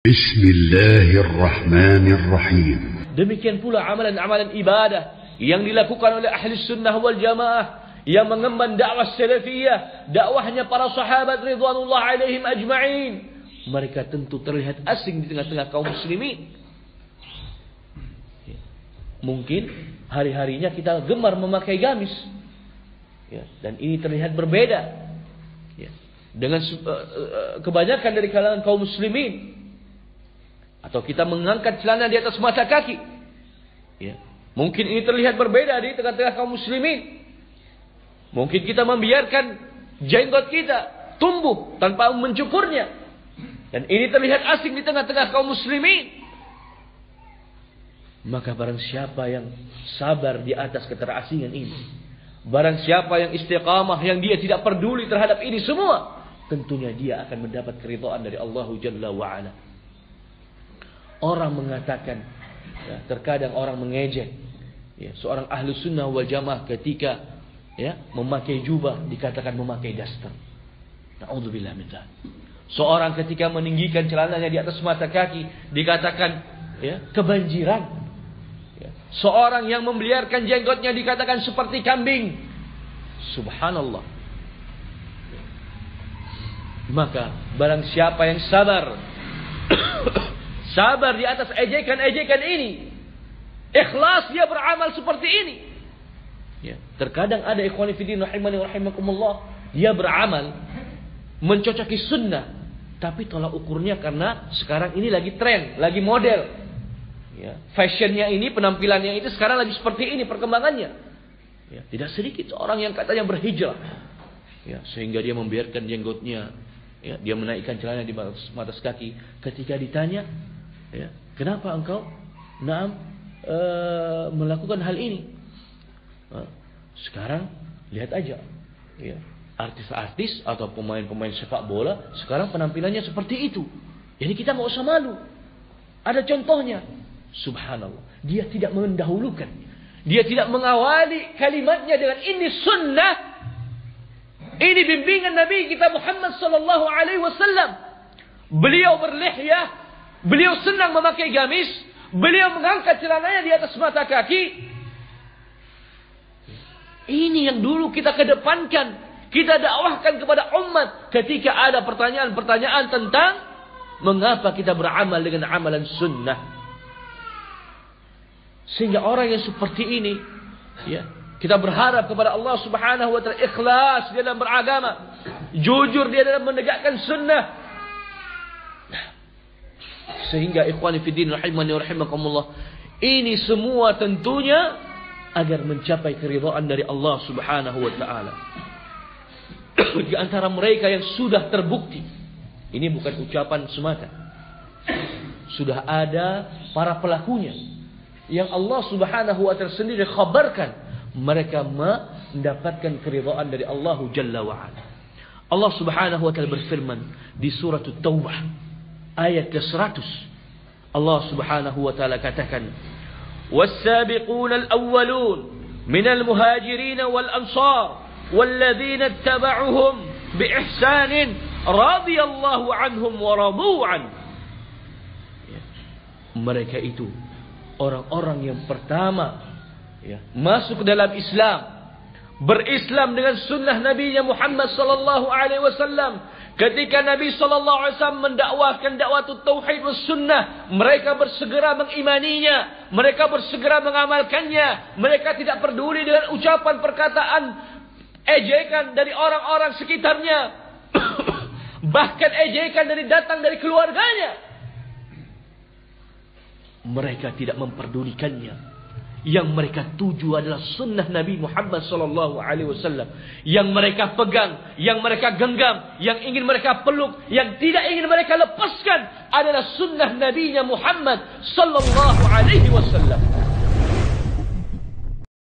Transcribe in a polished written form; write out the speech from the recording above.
Bismillahirrahmanirrahim. Demikian pula amalan-amalan ibadah yang dilakukan oleh ahli sunnah wal jamaah yang mengemban dakwah salafiyah, dakwahnya para sahabat ridwanullah alaihim ajma'in. Mereka tentu terlihat asing di tengah-tengah kaum muslimin. Mungkin hari-harinya kita gemar memakai gamis, dan ini terlihat berbeda dengan kebanyakan dari kalangan kaum muslimin. Atau kita mengangkat celana di atas mata kaki. Mungkin ini terlihat berbeda di tengah-tengah kaum muslimin. Mungkin kita membiarkan jenggot kita tumbuh tanpa mencukurnya. Dan ini terlihat asing di tengah-tengah kaum muslimin. Maka barang siapa yang sabar di atas keterasingan ini, barang siapa yang istiqamah, yang dia tidak peduli terhadap ini semua, tentunya dia akan mendapat keridhaan dari Allah Jalla wa'ala. Orang mengatakan, terkadang orang mengejek seorang ahlu sunnah wal jamaah ketika memakai jubah dikatakan memakai daster. Na'udzubillah min dzalik. Seorang ketika meninggikan celananya di atas mata kaki dikatakan kebanjiran. Seorang yang membiarkan jenggotnya dikatakan seperti kambing. Subhanallah. Maka barang siapa yang sabar sabar di atas ejekan-ejekan ini, ikhlas dia beramal seperti ini. Terkadang ada ikhwani fiddin rahimani wa rahimakumullah, dia beramal mencocoki sunnah, tapi tolak ukurnya karena sekarang ini lagi tren, lagi model. Fashionnya ini, penampilannya itu sekarang lagi seperti ini perkembangannya. Tidak sedikit orang yang katanya berhijrah, sehingga dia membiarkan jenggotnya, dia menaikkan celana di atas kaki. Ketika ditanya, kenapa engkau melakukan hal ini? Sekarang lihat aja, artis-artis atau pemain-pemain sepak bola sekarang penampilannya seperti itu. Jadi kita nggak usah malu. Ada contohnya. Subhanallah. Dia tidak mendahulukan, dia tidak mengawali kalimatnya dengan ini sunnah, ini bimbingan Nabi kita Muhammad sallallahu alaihi wasallam. Beliau berlihyah, beliau senang memakai gamis, beliau mengangkat celananya di atas mata kaki. Ini yang dulu kita kedepankan, kita dakwahkan kepada umat ketika ada pertanyaan-pertanyaan tentang mengapa kita beramal dengan amalan sunnah. Sehingga orang yang seperti ini, kita berharap kepada Allah Subhanahu wa ta'ala ikhlas dia dalam beragama, jujur dia dalam menegakkan sunnah. Sehingga ikhwani fiddin rahimani wa rahimakumullah, ini semua tentunya agar mencapai keridhaan dari Allah Subhanahu wa ta'ala. Di antara mereka yang sudah terbukti, ini bukan ucapan semata, sudah ada para pelakunya yang Allah Subhanahu wa ta'ala sendiri khabarkan mereka mendapatkan keridhaan dari Allah Jalla wa'ala. Allah Subhanahu wa ta'ala berfirman di surah At-Taubah ayat ke-100. Allah Subhanahu wa ta'ala katakan, "Was-sabiquna al-awwalun minal muhajirin wal ansar walladzina ittaba'uhum bi ihsanin radhiyallahu anhum wa radu an." Mereka itu orang-orang yang pertama masuk dalam Islam, berislam dengan sunnah Nabi Muhammad sallallahu alaihi wasallam. Ketika Nabi sallallahu alaihi wasallam mendakwahkan dakwah tauhid was sunnah, mereka bersegera mengimaninya, mereka bersegera mengamalkannya. Mereka tidak peduli dengan ucapan perkataan ejekan dari orang-orang sekitarnya, bahkan ejekan datang dari keluarganya. Mereka tidak memperdulikannya. Yang mereka tuju adalah sunnah Nabi Muhammad sallallahu alaihi wasallam. Yang mereka pegang, yang mereka genggam, yang ingin mereka peluk, yang tidak ingin mereka lepaskan adalah sunnah Nabi Muhammad sallallahu alaihi wasallam.